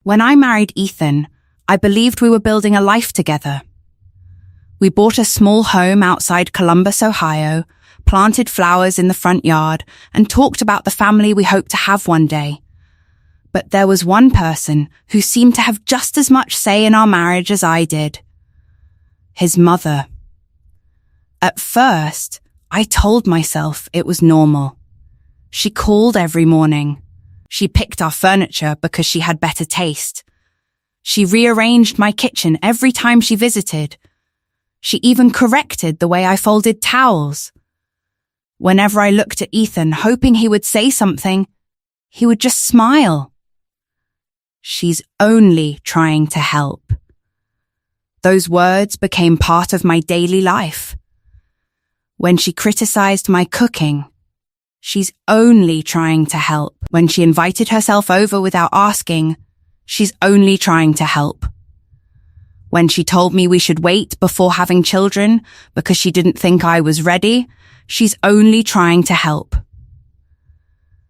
When I married Ethan, I believed we were building a life together. We bought a small home outside Columbus, Ohio, planted flowers in the front yard, and talked about the family we hoped to have one day. But there was one person who seemed to have just as much say in our marriage as I did. His mother. At first, I told myself it was normal. She called every morning. She picked our furniture because she had better taste. She rearranged my kitchen every time she visited. She even corrected the way I folded towels. Whenever I looked at Ethan, hoping he would say something, he would just smile. She's only trying to help. Those words became part of my daily life. When she criticized my cooking, she's only trying to help. When she invited herself over without asking, she's only trying to help. When she told me we should wait before having children because she didn't think I was ready, she's only trying to help.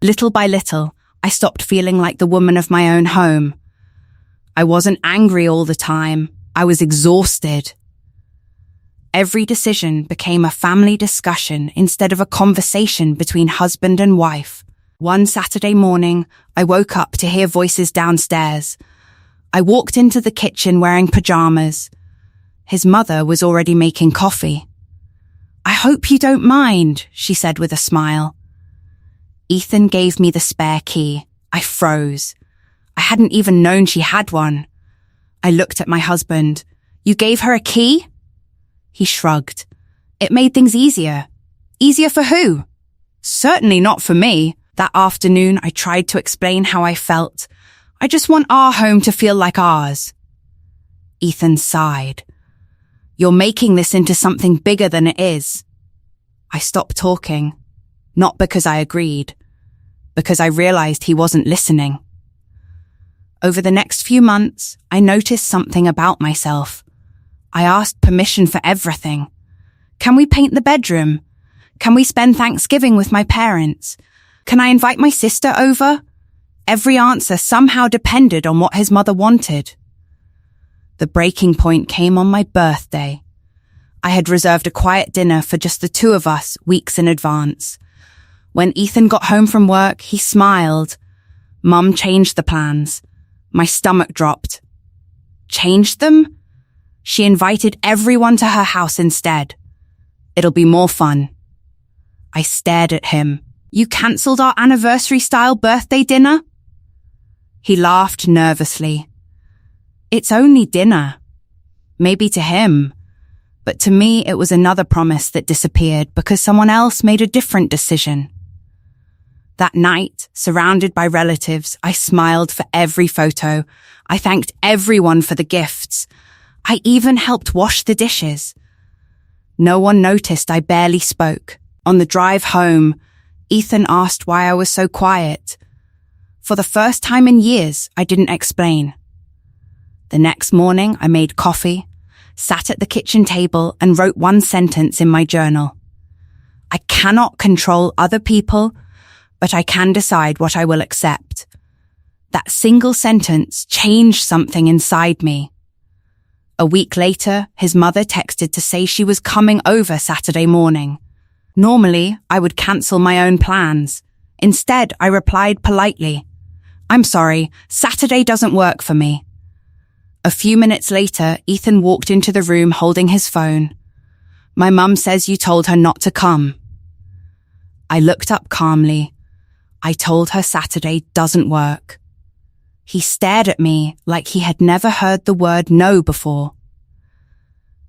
Little by little, I stopped feeling like the woman of my own home. I wasn't angry all the time. I was exhausted. Every decision became a family discussion instead of a conversation between husband and wife. One Saturday morning, I woke up to hear voices downstairs. I walked into the kitchen wearing pajamas. His mother was already making coffee. "I hope you don't mind," she said with a smile. Ethan gave me the spare key. I froze. I hadn't even known she had one. I looked at my husband. "You gave her a key?" He shrugged. "It made things easier." "Easier for who?" "Certainly not for me." That afternoon, I tried to explain how I felt. "I just want our home to feel like ours." Ethan sighed. "You're making this into something bigger than it is." I stopped talking, not because I agreed, because I realized he wasn't listening. Over the next few months, I noticed something about myself. I asked permission for everything. Can we paint the bedroom? Can we spend Thanksgiving with my parents? Can I invite my sister over? Every answer somehow depended on what his mother wanted. The breaking point came on my birthday. I had reserved a quiet dinner for just the two of us weeks in advance. When Ethan got home from work, he smiled. Mum changed the plans. My stomach dropped. Changed them? She invited everyone to her house instead. It'll be more fun. I stared at him. "You cancelled our anniversary-style birthday dinner?" He laughed nervously. "It's only dinner." Maybe to him, but to me it was another promise that disappeared because someone else made a different decision. That night, surrounded by relatives, I smiled for every photo. I thanked everyone for the gifts. I even helped wash the dishes. No one noticed I barely spoke. On the drive home, Ethan asked why I was so quiet. For the first time in years, I didn't explain. The next morning, I made coffee, sat at the kitchen table, and wrote one sentence in my journal. I cannot control other people, but I can decide what I will accept. That single sentence changed something inside me. A week later, his mother texted to say she was coming over Saturday morning. Normally, I would cancel my own plans. Instead, I replied politely, "I'm sorry, Saturday doesn't work for me." A few minutes later, Ethan walked into the room holding his phone. "My mum says you told her not to come." I looked up calmly. I told her Saturday doesn't work. He stared at me like he had never heard the word no before.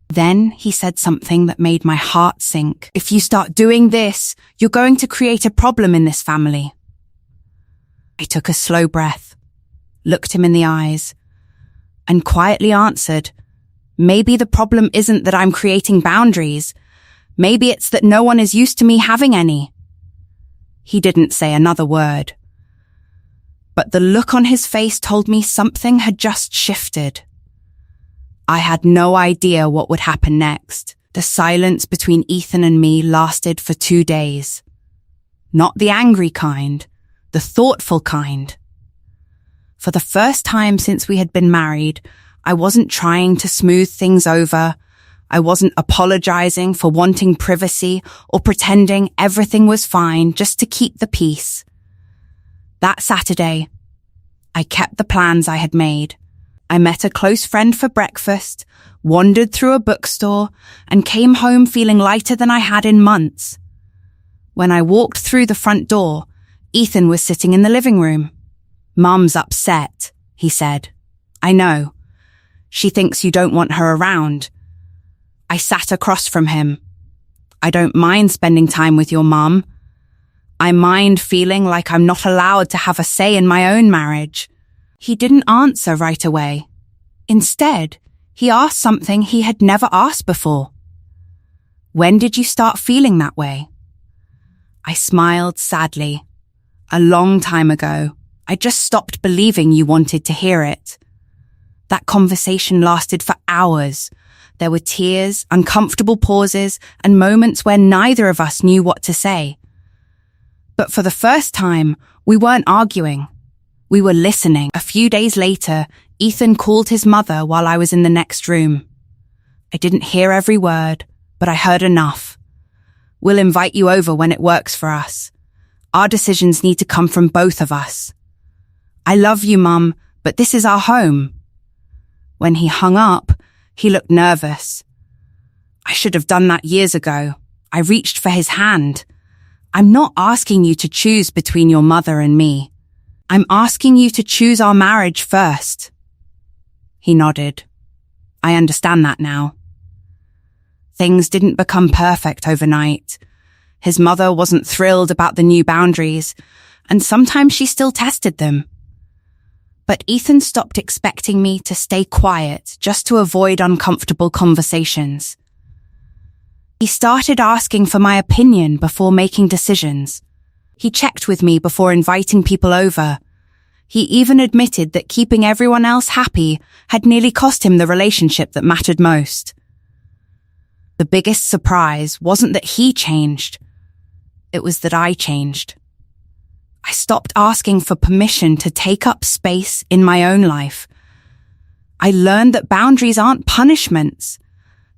Then he said something that made my heart sink. "If you start doing this, you're going to create a problem in this family." I took a slow breath, looked him in the eyes, and quietly answered, "Maybe the problem isn't that I'm creating boundaries. Maybe it's that no one is used to me having any." He didn't say another word. But the look on his face told me something had just shifted. I had no idea what would happen next. The silence between Ethan and me lasted for 2 days. Not the angry kind, the thoughtful kind. For the first time since we had been married, I wasn't trying to smooth things over. I wasn't apologizing for wanting privacy or pretending everything was fine just to keep the peace. That Saturday, I kept the plans I had made. I met a close friend for breakfast, wandered through a bookstore, and came home feeling lighter than I had in months. When I walked through the front door, Ethan was sitting in the living room. "Mum's upset," he said. "I know. She thinks you don't want her around." I sat across from him. "I don't mind spending time with your mum. I mind feeling like I'm not allowed to have a say in my own marriage." He didn't answer right away. Instead, he asked something he had never asked before. "When did you start feeling that way?" I smiled sadly. "A long time ago. I just stopped believing you wanted to hear it." That conversation lasted for hours. There were tears, uncomfortable pauses, and moments where neither of us knew what to say. But for the first time, we weren't arguing. We were listening. A few days later, Ethan called his mother while I was in the next room. I didn't hear every word, but I heard enough. "We'll invite you over when it works for us. Our decisions need to come from both of us. I love you, Mum, but this is our home." When he hung up, he looked nervous. I should have done that years ago. I reached for his hand. "I'm not asking you to choose between your mother and me. I'm asking you to choose our marriage first." He nodded. "I understand that now." Things didn't become perfect overnight. His mother wasn't thrilled about the new boundaries, and sometimes she still tested them. But Ethan stopped expecting me to stay quiet just to avoid uncomfortable conversations. He started asking for my opinion before making decisions. He checked with me before inviting people over. He even admitted that keeping everyone else happy had nearly cost him the relationship that mattered most. The biggest surprise wasn't that he changed. It was that I changed. I stopped asking for permission to take up space in my own life. I learned that boundaries aren't punishments.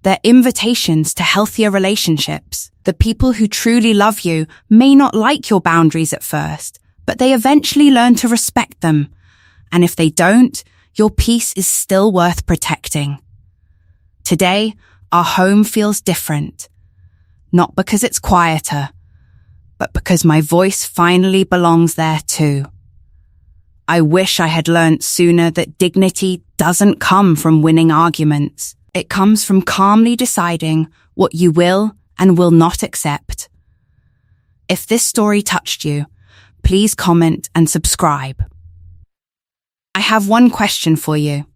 They're invitations to healthier relationships. The people who truly love you may not like your boundaries at first, but they eventually learn to respect them. And if they don't, your peace is still worth protecting. Today, our home feels different. Not because it's quieter, but because my voice finally belongs there too. I wish I had learnt sooner that dignity doesn't come from winning arguments. It comes from calmly deciding what you will and will not accept. If this story touched you, please comment and subscribe. I have one question for you.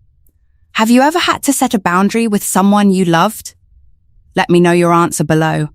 Have you ever had to set a boundary with someone you loved? Let me know your answer below.